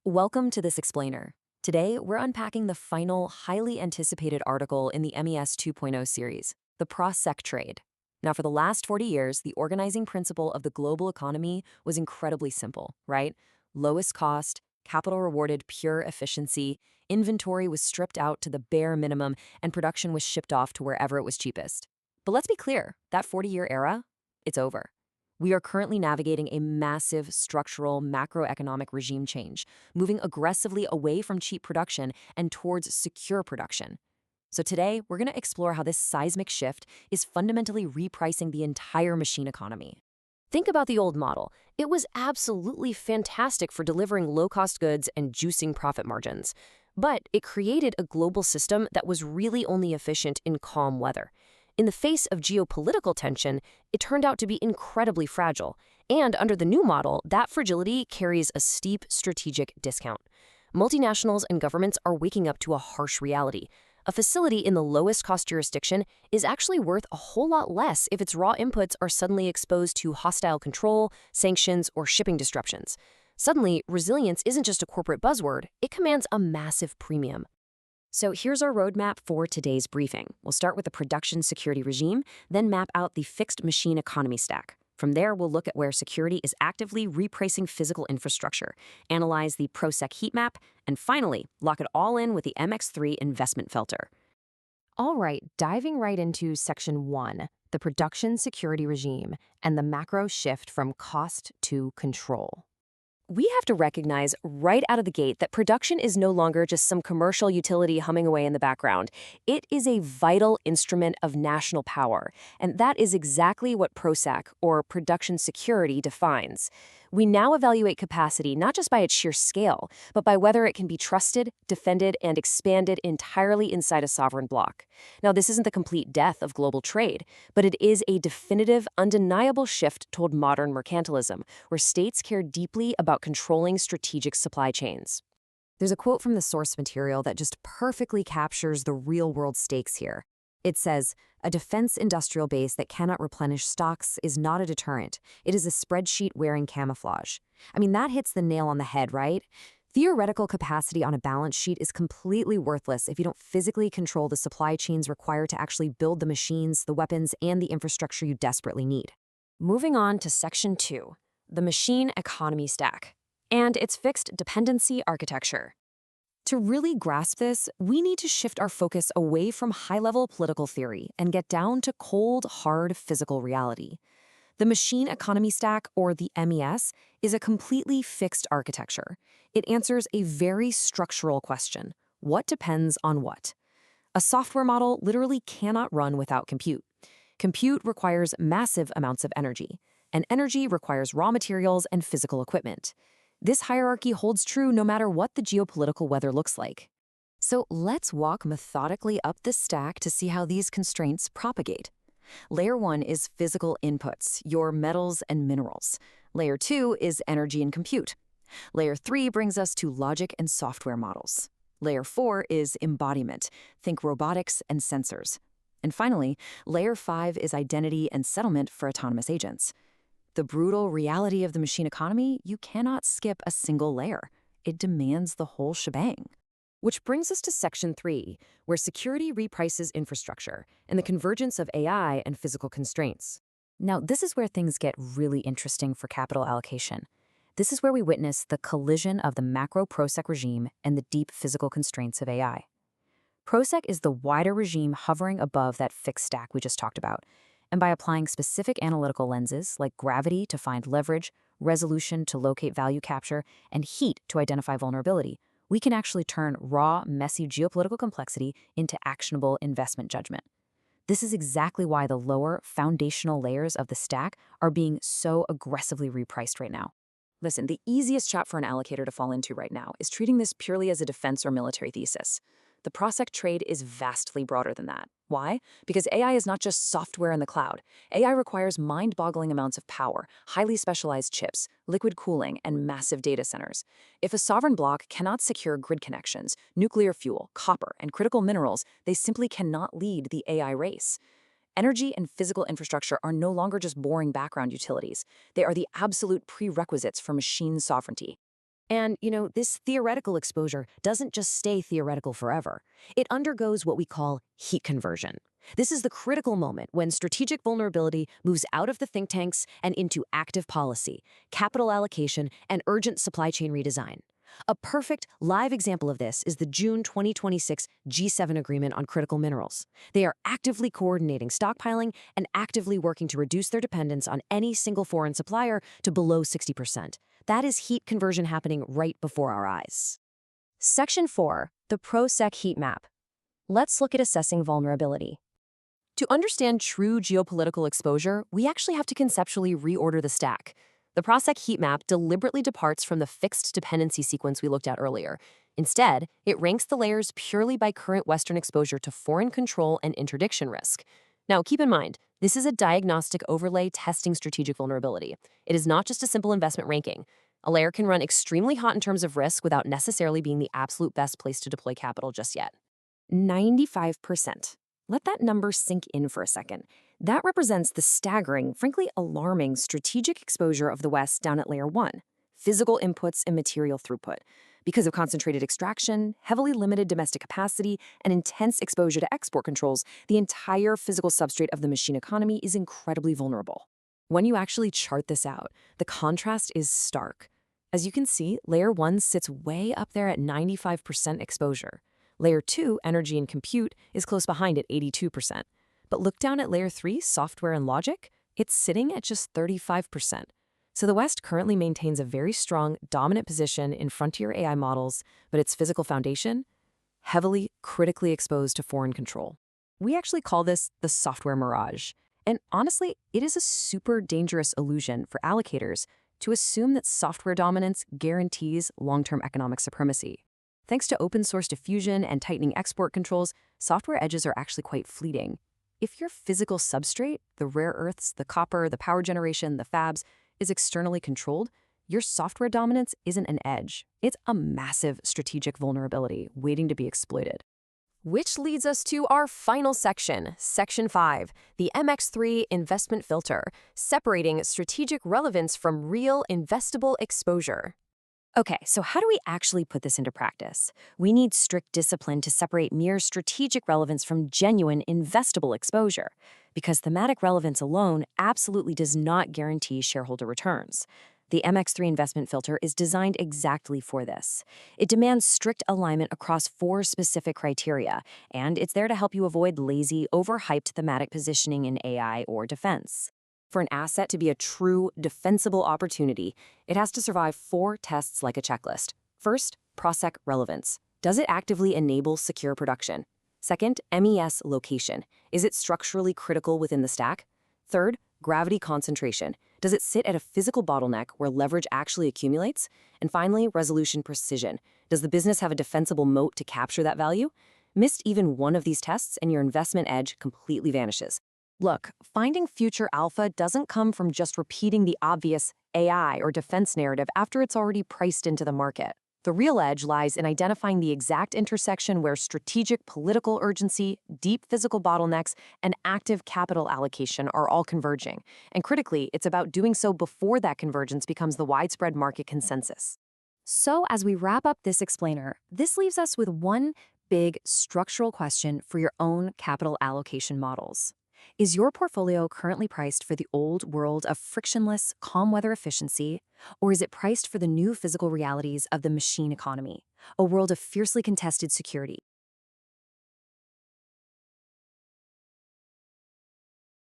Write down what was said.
Welcome to this explainer. Today, we're unpacking the final, highly anticipated article in the MES 2.0 series, the ProSec Trade. Now, for the last 40 years, the organizing principle of the global economy was incredibly simple, right? Lowest cost, capital rewarded pure efficiency, inventory was stripped out to the bare minimum, and production was shipped off to wherever it was cheapest. But let's be clear, that 40-year era, it's over. We are currently navigating a massive structural macroeconomic regime change, moving aggressively away from cheap production and towards secure production. So today, we're going to explore how this seismic shift is fundamentally repricing the entire machine economy. Think about the old model. It was absolutely fantastic for delivering low-cost goods and juicing profit margins. But it created a global system that was really only efficient in calm weather. In the face of geopolitical tension, it turned out to be incredibly fragile. And under the new model, that fragility carries a steep strategic discount. Multinationals and governments are waking up to a harsh reality. A facility in the lowest cost jurisdiction is actually worth a whole lot less if its raw inputs are suddenly exposed to hostile control, sanctions, or shipping disruptions. Suddenly, resilience isn't just a corporate buzzword, it commands a massive premium. So here's our roadmap for today's briefing. We'll start with the production security regime, then map out the fixed machine economy stack. From there, we'll look at where security is actively repricing physical infrastructure, analyze the ProSec Heat Map, and finally, lock it all in with the MX3 investment filter. All right, diving right into Section 1, the production security regime and the macro shift from cost to control. We have to recognize right out of the gate that production is no longer just some commercial utility humming away in the background. It is a vital instrument of national power, and that is exactly what ProSec, or production security, defines. We now evaluate capacity not just by its sheer scale, but by whether it can be trusted, defended, and expanded entirely inside a sovereign bloc. Now, this isn't the complete death of global trade, but it is a definitive, undeniable shift toward modern mercantilism, where states care deeply about controlling strategic supply chains. There's a quote from the source material that just perfectly captures the real-world stakes here. It says, "A defense industrial base that cannot replenish stocks is not a deterrent. It is a spreadsheet wearing camouflage." I mean, that hits the nail on the head, right? Theoretical capacity on a balance sheet is completely worthless if you don't physically control the supply chains required to actually build the machines, the weapons, and the infrastructure you desperately need. Moving on to Section 2, the machine economy stack, and its fixed dependency architecture. To really grasp this, we need to shift our focus away from high-level political theory and get down to cold, hard physical reality. The machine economy stack, or the MES, is a completely fixed architecture. It answers a very structural question: what depends on what? A software model literally cannot run without compute. Compute requires massive amounts of energy, and energy requires raw materials and physical equipment. This hierarchy holds true no matter what the geopolitical weather looks like. So let's walk methodically up this stack to see how these constraints propagate. Layer 1 is physical inputs, your metals and minerals. Layer 2 is energy and compute. Layer 3 brings us to logic and software models. Layer 4 is embodiment, think robotics and sensors. And finally, Layer 5 is identity and settlement for autonomous agents. The brutal reality of the machine economy, you cannot skip a single layer. It demands the whole shebang. Which brings us to Section 3, where security reprices infrastructure and the convergence of AI and physical constraints. Now, this is where things get really interesting for capital allocation. This is where we witness the collision of the macro ProSec regime and the deep physical constraints of AI. ProSec is the wider regime hovering above that fixed stack we just talked about. And by applying specific analytical lenses like gravity to find leverage, resolution to locate value capture, and heat to identify vulnerability, we can actually turn raw, messy geopolitical complexity into actionable investment judgment. This is exactly why the lower, foundational layers of the stack are being so aggressively repriced right now. Listen, the easiest trap for an allocator to fall into right now is treating this purely as a defense or military thesis. The ProSec trade is vastly broader than that. Why? Because AI is not just software in the cloud. AI requires mind-boggling amounts of power, highly specialized chips, liquid cooling, and massive data centers. If a sovereign bloc cannot secure grid connections, nuclear fuel, copper, and critical minerals, they simply cannot lead the AI race. Energy and physical infrastructure are no longer just boring background utilities. They are the absolute prerequisites for machine sovereignty. And, this theoretical exposure doesn't just stay theoretical forever. It undergoes what we call heat conversion. This is the critical moment when strategic vulnerability moves out of the think tanks and into active policy, capital allocation, and urgent supply chain redesign. A perfect live example of this is the June 2026 G7 agreement on critical minerals. They are actively coordinating stockpiling and actively working to reduce their dependence on any single foreign supplier to below 60%. That is heat conversion happening right before our eyes. Section 4, the ProSec Heat Map. Let's look at assessing vulnerability. To understand true geopolitical exposure, we actually have to conceptually reorder the stack. The ProSec Heat Map deliberately departs from the fixed dependency sequence we looked at earlier. Instead, it ranks the layers purely by current Western exposure to foreign control and interdiction risk. Now, keep in mind, this is a diagnostic overlay testing strategic vulnerability. It is not just a simple investment ranking. A layer can run extremely hot in terms of risk without necessarily being the absolute best place to deploy capital just yet. 95%. Let that number sink in for a second. That represents the staggering, frankly alarming, strategic exposure of the West down at Layer 1, physical inputs and material throughput. Because of concentrated extraction, heavily limited domestic capacity, and intense exposure to export controls, the entire physical substrate of the machine economy is incredibly vulnerable. When you actually chart this out, the contrast is stark. As you can see, Layer 1 sits way up there at 95% exposure. Layer 2, energy and compute, is close behind at 82%. But look down at Layer 3, software and logic, it's sitting at just 35%. So the West currently maintains a very strong, dominant position in frontier AI models, but its physical foundation, heavily, critically exposed to foreign control. We actually call this the software mirage. And honestly, it is a super dangerous illusion for allocators to assume that software dominance guarantees long-term economic supremacy. Thanks to open-source diffusion and tightening export controls, software edges are actually quite fleeting. If your physical substrate, the rare earths, the copper, the power generation, the fabs, is externally controlled, your software dominance isn't an edge. It's a massive strategic vulnerability waiting to be exploited. Which leads us to our final section, Section 5, the MX3 investment filter, separating strategic relevance from real investable exposure. Okay, so how do we actually put this into practice? We need strict discipline to separate mere strategic relevance from genuine investable exposure, because thematic relevance alone absolutely does not guarantee shareholder returns. The MX3 investment filter is designed exactly for this. It demands strict alignment across 4 specific criteria, and it's there to help you avoid lazy, overhyped thematic positioning in AI or defense. For an asset to be a true, defensible opportunity, it has to survive 4 tests like a checklist. First, ProSec relevance. Does it actively enable secure production? Second, MES location. Is it structurally critical within the stack? Third, gravity concentration. Does it sit at a physical bottleneck where leverage actually accumulates? And finally, resolution precision. Does the business have a defensible moat to capture that value? Missed even one of these tests and your investment edge completely vanishes. Look, finding future alpha doesn't come from just repeating the obvious AI or defense narrative after it's already priced into the market. The real edge lies in identifying the exact intersection where strategic political urgency, deep physical bottlenecks, and active capital allocation are all converging. And critically, it's about doing so before that convergence becomes the widespread market consensus. So as we wrap up this explainer, this leaves us with one big structural question for your own capital allocation models. Is your portfolio currently priced for the old world of frictionless, calm weather efficiency, or is it priced for the new physical realities of the machine economy, a world of fiercely contested security,